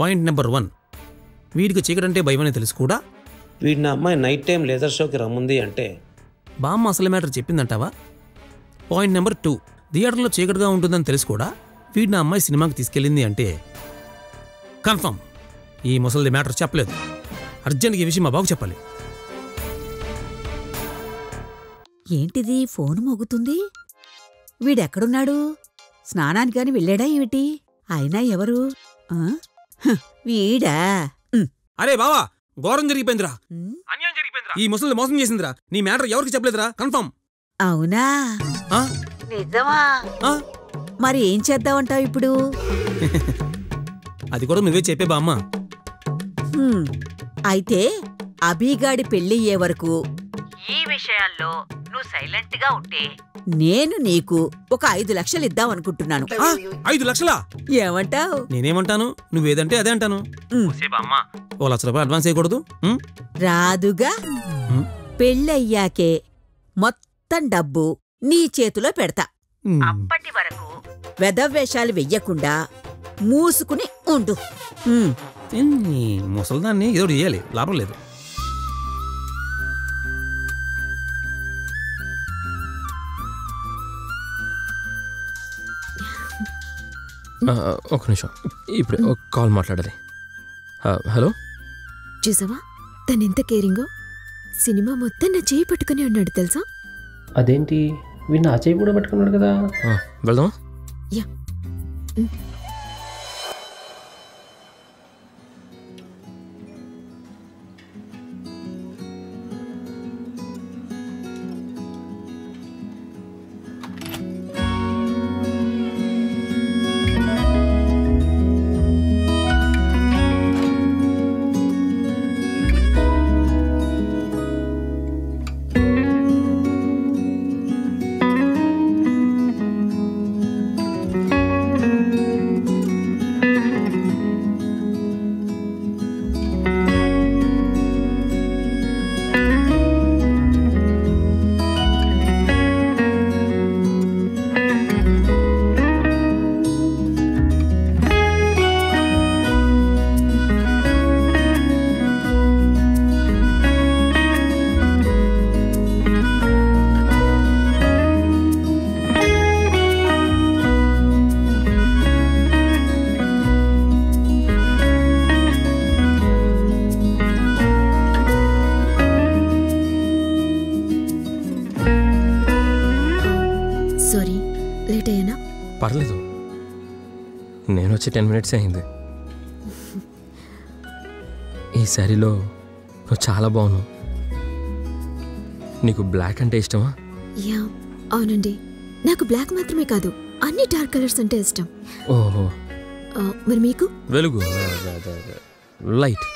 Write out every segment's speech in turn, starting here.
Point number 1, వీడికి చీకటంటే భయమని తెలుసు కూడా వీడి నా అమ్మాయి నైట్ టైం లేజర్ షోకి రమ్ముంది అంటే బామ్మ అసలు మ్యాటర్ చెప్పిందంటావా? పాయింట్ నెంబర్ 2, థియేటర్లో చీకటిగా ఉంటుందని తెలుసు కూడా వీడి నా అమ్మాయి సినిమాకి తీసుకెళ్ళింది అంటే కన్ఫర్మ్ ఈ ముసలిది మ్యాటర్ చెప్పలేదు. అర్జెంట్గా ఈ విషయం మా బాబు చెప్పాలి. ఏంటిది ఫోన్ మోగుతుంది? వీడెక్కడున్నాడు? స్నానానికి గాని వెళ్ళాడా ఏమిటి? అయినా ఎవరు? వీడా? అరే బావా, ఘోరం జరిగిపోయిందిరా, ఈ ముసలి మోసం చేసిందిరా. నీ మ్యాటర్ ఎవరికి చెప్పలేదురా? కన్ఫర్మ్. అవునా? నిజమా? మరి ఏం చేద్దామంటావు ఇప్పుడు? అది కూడా నువ్వే చెప్పే బామ్మ. అయితే అభిగాడి పెళ్ళయ్యే వరకు ఈ విషయాల్లో నువ్వు సైలెంట్ గా ఉంటే నేను నీకు ఒక 5 లక్షలు ఇద్దామనుకుంటున్నాను. 5 లక్షలా? ఏమంటావు? నేనేమంటాను, నువ్వేదంటే అదే అంటాను. ఓ ₹1,00,000 అడ్వాన్స్ వేయకూడదు? రాదుగా. పెళ్ళయ్యాకే మొత్తం డబ్బు నీ చేతిలో పెడతా. అప్పటి వరకు వెధవేషాలు వెయ్యకుండా మూసుకుని ఉండు. ముసలిదాన్ని ఏదో చేయాలి, లాభం లేదు. ఒక నిమిషం, ఇప్పుడు ఒక కాల్ మాట్లాడాలి. హలో, చూసావా తనెంత కేరింగో? సినిమా మొత్తం నా చేయి పట్టుకుని ఉన్నాడు తెలుసా? అదేంటి వీడు నా చేయి కూడా పట్టుకున్నాడు కదా. వెళ్దామా? యా. పర్లేదు, నేను వచ్చి 10 minutes అయింది. ఈ శారీలో నువ్వు చాలా బాగున్నావు. నీకు బ్లాక్ అంటే ఇష్టమా? యా అవునండి, నాకు బ్లాక్ మాత్రమే కాదు అన్ని డార్క్ కలర్స్ అంటే ఇష్టం. ఓహో, మరి మీకు? వెలుగు, లైట్.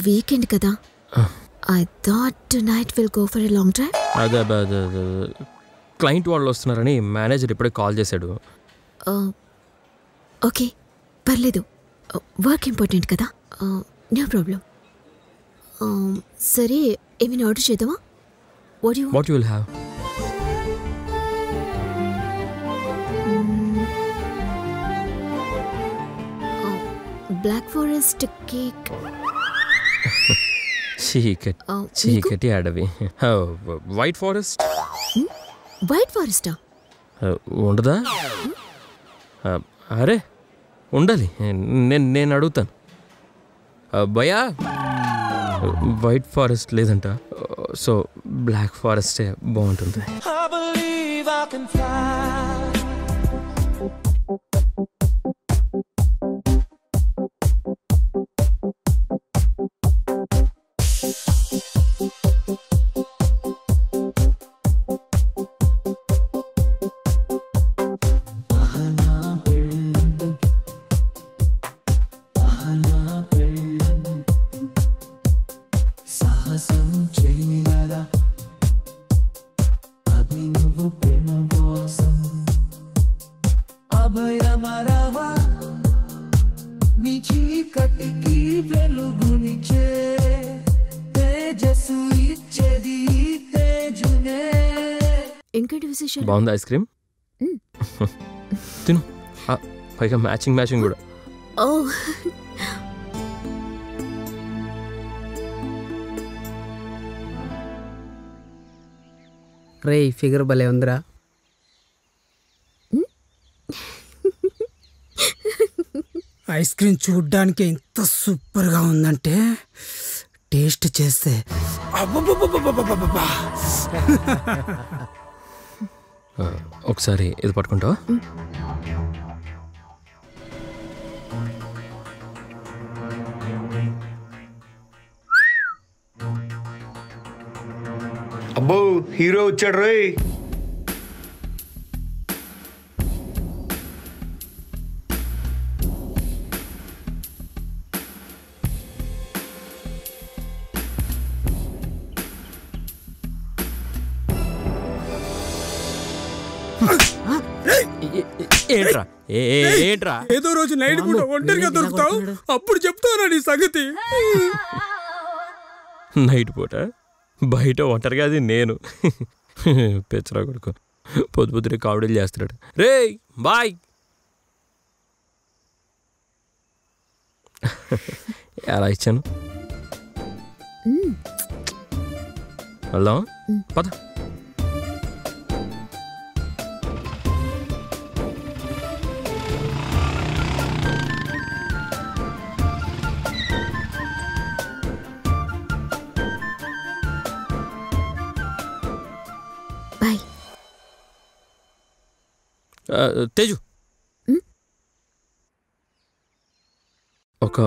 వీకెండ్ కదా, I thought tonight we'll go for a long drive. అదే క్లయింట్ వాళ్ళు వస్తున్నారని మేనేజర్ ఇప్పుడే కాల్ చేశాడు. ఓకే పర్లేదు, వర్క్ ఇంపార్టెంట్ కదా, నో ప్రాబ్లం. సరే ఏమైనా ఆర్డర్ చేద్దామా? What you will have? Black forest cake. చీకటి అడవి. White forest. వైట్ ఫారెస్టా? ఉండదా? అరే ఉండాలి, నేను అడుగుతాను. భయా వైట్ ఫారెస్ట్ లేదంట, సో బ్లాక్ ఫారెస్టే బాగుంటుంది. I've been over, been my boss. రామరావా నీ చీకటికి వెలుగునిచ్చే తేజస్సు ఇచ్చేది తేజునే. ఇంకేంటి విశేషాలు? బాగుంది ఐస్ క్రీమ్. తిను. పైగా మ్యాచింగ్ కూడా. ఓ రే ఫిగర్ భలే ఉందిరా. ఐస్ క్రీమ్ చూడ్డానికి ఎంత సూపర్గా ఉందంటే టేస్ట్ చేస్తే ఒకసారి ఇది పట్టుకుంటావా? అబ్బో హీరో వచ్చాడు రోయ్. ఏంట్రా ఏంట్రా? ఏదో రోజు నైట్ పూట ఒంటరిగా దొరుకుతావు, అప్పుడు చెప్తానా నీ సంగతి. నైట్ పూట బయట ఒంటరిగా అది నేను. పెచ్చరా కొడుకు పొద్దురే కామెడీలు చేస్తున్నాడు. రే బాయ్. ఎలా ఇచ్చాను? వెళ్దాం పద. బాయ్. తేజు ఒక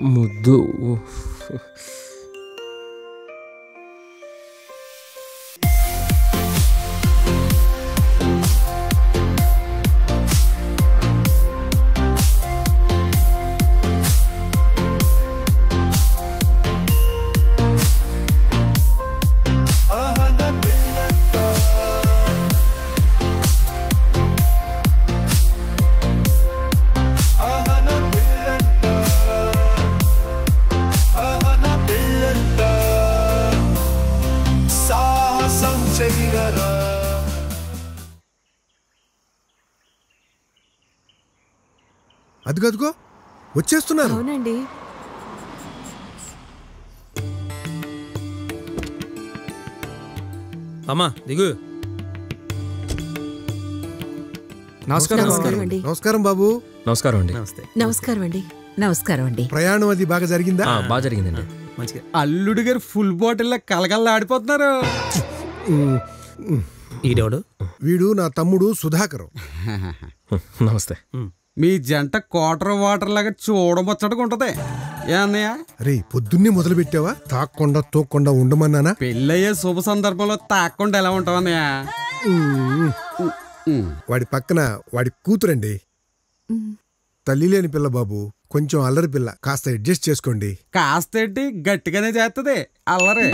ముద్దు. అదిగో వచ్చేస్తున్నారు. అవునండి. అమ్మా దిగు. నమస్కారం అండి. నమస్కారం బాబు. నమస్కారం అండి. నమస్తే. నమస్కారం అండి. నమస్కారం అండి. ప్రయాణం అది బాగా జరిగిందా? బాగా జరిగిందండి. మంచిగా. అల్లుడు గారు ఫుల్ బాటిల్ కలగల్లా ఆడిపోతున్నారు. ఈడెవడు? వీడు నా తమ్ముడు సుధాకరం. నమస్తే. మీ జంట క్వార్టర్ వాటర్ లాగా చూడముచ్చటగా ఉంటది. ఏ అన్నయ్య? రే పొద్దున్నే మొదలు పెట్టావా? తాక్కుండా తోక్కుండా ఉండమన్నానా? పెళ్ళయ్యే శుభ సందర్భంలో తాక్కుండా ఎలా ఉంటావు అన్నయ్య? వాడి పక్కన వాడి కూతురండి. తల్లి లేని పిల్ల బాబు, కొంచెం అల్లరి పిల్ల, కాస్త అడ్జస్ట్ చేసుకోండి. కాస్తేటి గట్టిగానే చేస్తుంది అల్లరి.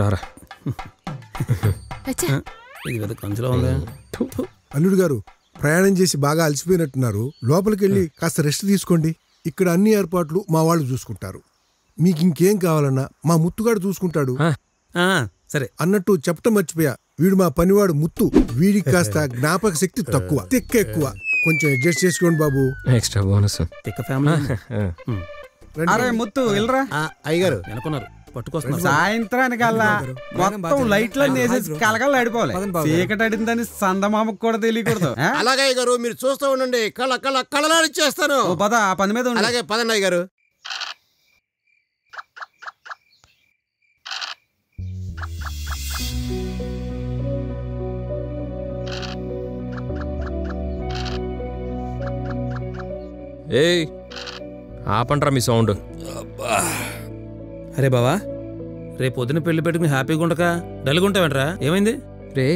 రారా. ఇది పెద్ద కంచులో ఉంది. అల్లుడు గారు ప్రయాణం చేసి బాగా అలసిపోయినట్టున్నారు. లోపలికి వెళ్ళి కాస్త రెస్ట్ తీసుకోండి. ఇక్కడ అన్ని ఏర్పాట్లు మా వాళ్ళు చూసుకుంటారు. మీకు ఇంకేం కావాలన్నా మా ముత్తుగాడు చూసుకుంటాడు. సరే. అన్నట్టు చెప్పటం మర్చిపోయా, వీడు మా పనివాడు ముత్తు. వీడికి కాస్త జ్ఞాపక శక్తి తక్కువ, తిక్క ఎక్కువ. కొంచెం అడ్జస్ట్ చేసుకోండి బాబు. Extra bonus. తిక్క ఫ్యామిలీ. అరే ముత్తు వెళ్ళరా. అయ్యగారు అనుకున్నారు పట్టుకొస్తున్నారు. సాయంత్రానికల్లా మొత్తం లైట్లన్నీ వేసేసి కలగల్లా ఆడిపోవాలి. చీకటి అడిందని సందమామకు కూడా తెలియకూడదు. అలాగే గారు, మీరు చూస్తూ ఉండండి. కళలాడిచ్చేస్తాను. పద, ఆ పని మీద ఉండు. అలాగే పదన్నయ్య గారు. ఏయ్ ఆపండ్రా మీ సౌండ్. అరే బావా, రేపు పొద్దున పెళ్లి పెట్టుకుని హ్యాపీగా ఉండక డల్గా ఉంటావేంట్రా? ఏమైంది? రే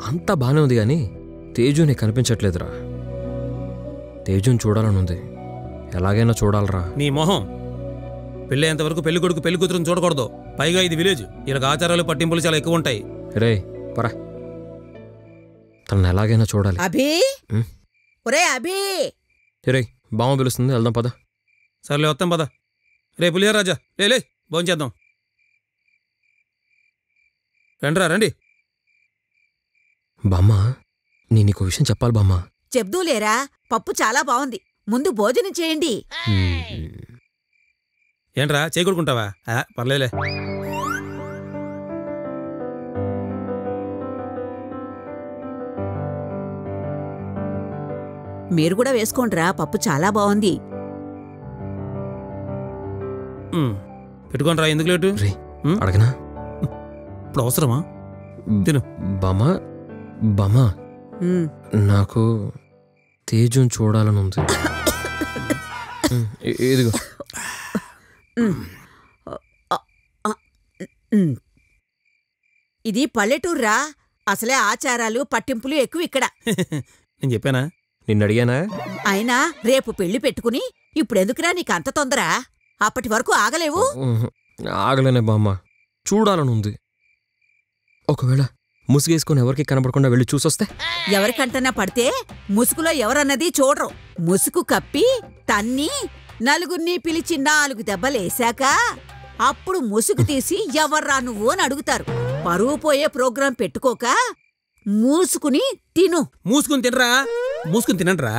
అంతా బానే ఉంది కానీ తేజు నీకు కనిపించట్లేదురా. తేజుని చూడాలని ఉంది, ఎలాగైనా చూడాలరా. నీ మొహం పెళ్ళేంత వరకు పెళ్లి కొడుకు పెళ్లి కూతురుని చూడకూడదు. పైగా ఇది విలేజ్, ఇలా ఆచారాలు పట్టింపులు చాలా ఎక్కువ ఉంటాయి. రే పరా, తనని ఎలాగైనా చూడాలి. అభి, ఒరే అభి. రే బామ్మ పిలుస్తుంది, వెళ్దాం పద. సర్లే వస్తాం పద. రే పులిహార రాజా, లే భోంచేద్దాం. రండిరా రండి. బామ్మ, నేను నీకు విషయం చెప్పాలి బామ్మ. చెప్దూలేరా, పప్పు చాలా బాగుంది, ముందు భోజనం చేయండి. ఏంట్రా చేయకూడుకుంటావా? పర్లేదులే. మీరు కూడా వేసుకోండిరా, పప్పు చాలా బాగుంది. పెట్టుకోనరా, ఎందుకు లేటు? అడగనా? ఇప్పుడు అవసరమా? తిను. బామ్మ బామ్మ, నాకు తేజుని చూడాలని ఉంది. ఇదిగో. ఇది పల్లెటూర్రా, అసలే ఆచారాలు పట్టింపులు ఎక్కువ ఇక్కడ. నేను చెప్పానా? నిన్ను అడిగానా? అయినా రేపు పెళ్లి పెట్టుకుని ఇప్పుడెందుకురా నీకంత తొందర? అప్పటి వరకు ఆగలేవు? ఆగలేనే బామ్మ, చూడాలని ఉంది. ఒకవేళ ముసుగేసుకొని ఎవరికి కనపడకుండా వెళ్ళి చూసొస్తే? ఎవరికంటన్నా పడితే ముసుగులో ఎవరన్నది చూడరు. ముసుగు కప్పి తన్ని నలుగురిని పిలిచి 4 దెబ్బలేశాక అప్పుడు ముసుగు తీసి ఎవర్రా నువ్వు అని అడుగుతారు. పరువు పోయే ప్రోగ్రాం పెట్టుకోక మూసుకుని తిను. మూసుకుని తినరా, మూసుకుని తినండిరా.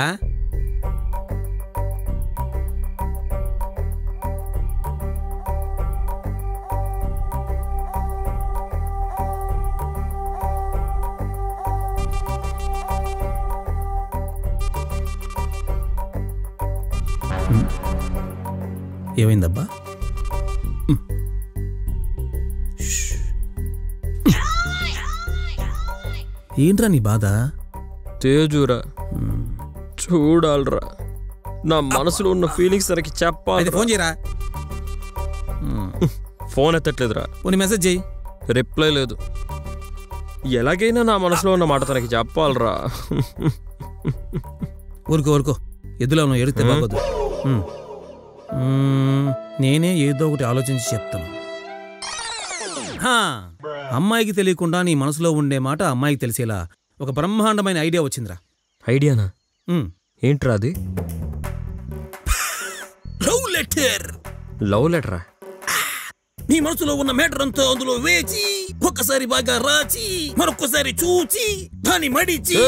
ఏమైందబ్బా? ఏంట్రా నీ బాధ? తేజురా, చూడాలరా, నా మనసులో ఉన్న ఫీలింగ్స్ తనకి చెప్పాలి. ఫోన్ చేయరా. ఫోన్ ఎత్తట్లేదురా. పోనీ మెసేజ్ చేయి. రిప్లై లేదు. ఎలాగైనా నా మనసులో ఉన్న మాట తనకి చెప్పాలరా. ఊరుకో ఊరుకో, ఎద్దులో నువ్వు ఎడితే బాగోదు. నేనే ఏదో ఒకటి ఆలోచించి చెప్తాను. అమ్మాయికి తెలియకుండా నీ మనసులో ఉండే మాట అమ్మాయికి తెలిసేలా ఒక బ్రహ్మాండమైన ఐడియా వచ్చిందిరా. ఐడియానా? ఏంట్రా అది? Love letter. లవ్ లెటరా? నీ మనసులో ఉన్న మేటర్ అంతా అందులో వేచి ఒక్కసారి బాగా రాచి మరొక్కసారి చూచి దాన్ని మడిచి,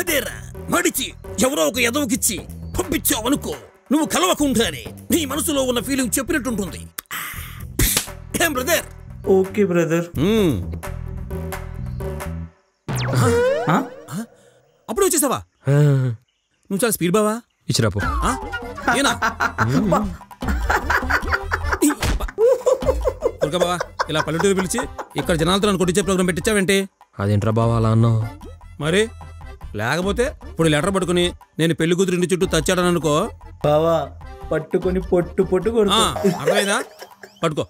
అదేరా మడిచి ఎవరో ఒక ఎదవకిచ్చి పంపించావనుకో, నువ్వు కలవకుండానే నీ మనసులో ఉన్న ఫీలింగ్ చెప్పినట్టుంటుంది. ఏం బ్రదర్? Okay brother. అప్పుడు వచ్చేసావా? నువ్వు చాలా స్పీడ్ బావా. ఇచ్చిరాపో. బావా, ఇలా పల్లెటూరు పిలిచి ఇక్కడ జనాలతో నన్ను కొట్టించే ప్రోగ్రాం పెట్టించావేంటి? అదేంట్రా బావా అలా అన్నావు? మరి లేకపోతే ఇప్పుడు లెటర్ పట్టుకుని నేను పెళ్లి కూతురు ఇంటి చుట్టూ తచ్చాడని అనుకో బావా, పట్టుకుని పొట్టు పొట్టు కొడుతా. అర్థమైందా? పట్టుకో,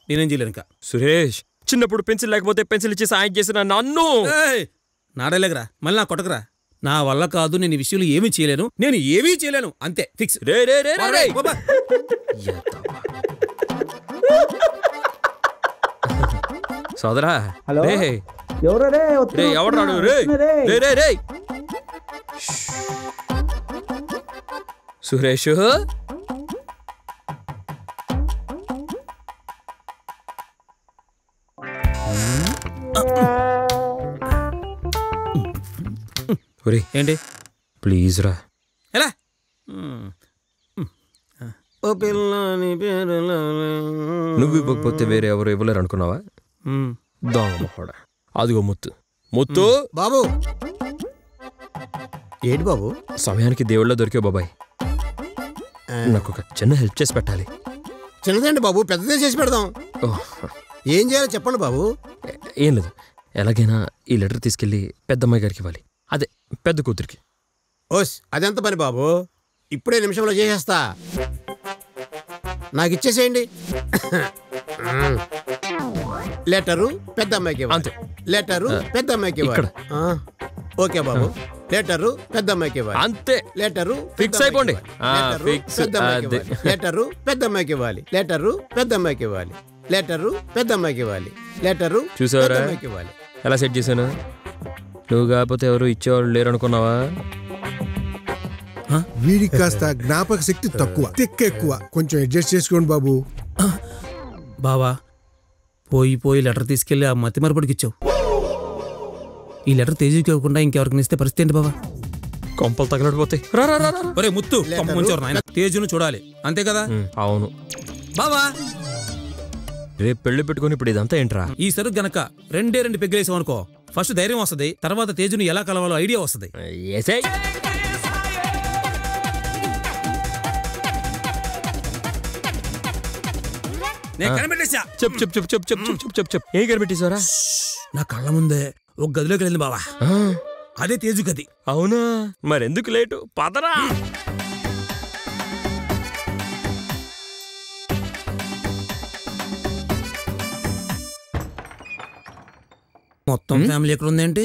నేనేం చేయలేను ఇంకా. సురేష్, చిన్నప్పుడు పెన్సిల్ లేకపోతే పెన్సిల్ ఇచ్చి సాయం చేసిన నన్ను నాడలేకరా, మళ్ళీ నా కొట్టకరా. నా వల్ల కాదు, నేను ఈ విషయంలో ఏమీ చేయలేను, నేను ఏమీ చేయలేను, అంతే ఫిక్స్. రే రే రే రే సోదరా. ఎవరు రాడు? రే సురేష్, ఏంటి? ప్లీజ్ రా. ఎలా? నువ్వు ఇవ్వకపోతే వేరే ఎవరు ఇవ్వలేరు అనుకున్నావా? దొంగ కూడా. అదిగో ముత్తు. ముత్తు బాబు. ఏంటి బాబు? సమయానికి దేవుళ్ళ దొరికావు బాబాయ్. నాకు ఒక చిన్న హెల్ప్ చేసి పెట్టాలి. చిన్నదండి బాబు, పెద్దదే చేసి పెడదాం. ఏం చేయాలో చెప్పండి బాబు. ఏం లేదు, ఎలాగైనా ఈ లెటర్ తీసుకెళ్ళి పెద్దమ్మాయి గారికి ఇవ్వాలి, అదే పెద్ద కూతురికి. ఓస్, అదెంత పని బాబు, ఇప్పుడే నిమిషంలో చేసేస్తా. నాకు ఇచ్చేసేయండి. లెటరు పెద్ద అమ్మాయికి, అంతే. లెటరు పెద్ద అమ్మాయికి. ఓకే బాబు. లెటరు పెద్దమ్మాయికి ఇవ్వాలి. అంతే. లెటరు ఫిక్స్ అయిపోండి. ఫిక్స్. లెటరు పెద్దమ్మాయికి ఇవ్వాలి. లెటరు పెద్దమ్మాయికి ఇవ్వాలి. లెటరు పెద్దమ్మాయికి ఇవ్వాలి. లెటరు చూసావరా పెద్దమ్మాయికి ఇవ్వాలి. ఎలా సెట్ చేశాను? నువ్వు కాకపోతే ఎవరు ఇచ్చేవాళ్ళు లేరు అనుకున్నావా? వీడికి కాస్త జ్ఞాపక శక్తి తక్కువ, తిక్క ఎక్కువ. కొంచెం అడ్జస్ట్ చేసుకోండి బాబు. బావా పోయి లెటర్ తీసుకెళ్లి ఆ మతి మరపడికి ఇచ్చావు. ఈ లెటర్ తేజీకి ఇవ్వకుండా ఇంకెవరికి ఇస్తే పరిస్థితి ఏంటి బావా? కొంపలు తగలడిపోతాయి. ఒరే ముత్తు తేజును చూడాలి, అంతే కదా? అవును బావా. రేపు పెళ్లి పెట్టుకుని ఇప్పుడు ఇదంతా ఏంట్రా? ఈ సరుకు గనక 2 పెగ్గలేసాం అనుకో, ఫస్ట్ ధైర్యం వస్తుంది, తర్వాత తేజుని ఎలా కలవాలో ఐడియా వస్తుంది. ఏం కనిపెట్టేశారా? నా కళ్ళ ముందే ఒక గదిలోకి వెళ్ళింది బావా, అదే తేజు గది. అవునా? మరెందుకు లేటు, పదరా. మొత్తం ఫ్యామిలీ ఎక్కడ ఉందేంటి?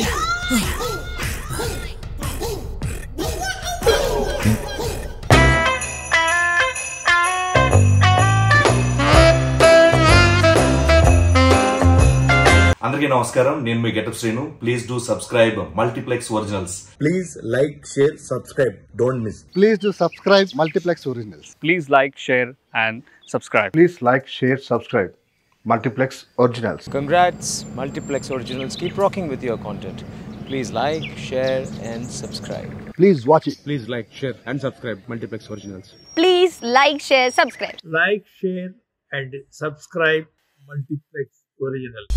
అందరికీ నమస్కారం, నేను మీ getup Srinu. Please do subscribe multiplex originals. Please like, share, subscribe. Don't miss. Please do subscribe Multiplex Originals. Please like, share and subscribe. Please like, share, subscribe Multiplex Originals. Congrats Multiplex Originals. Keep rocking with your content. Please like, share and subscribe. Please watch it. Please like, share and subscribe Multiplex Originals. Please like, share, subscribe. Like, share and subscribe Multiplex Originals.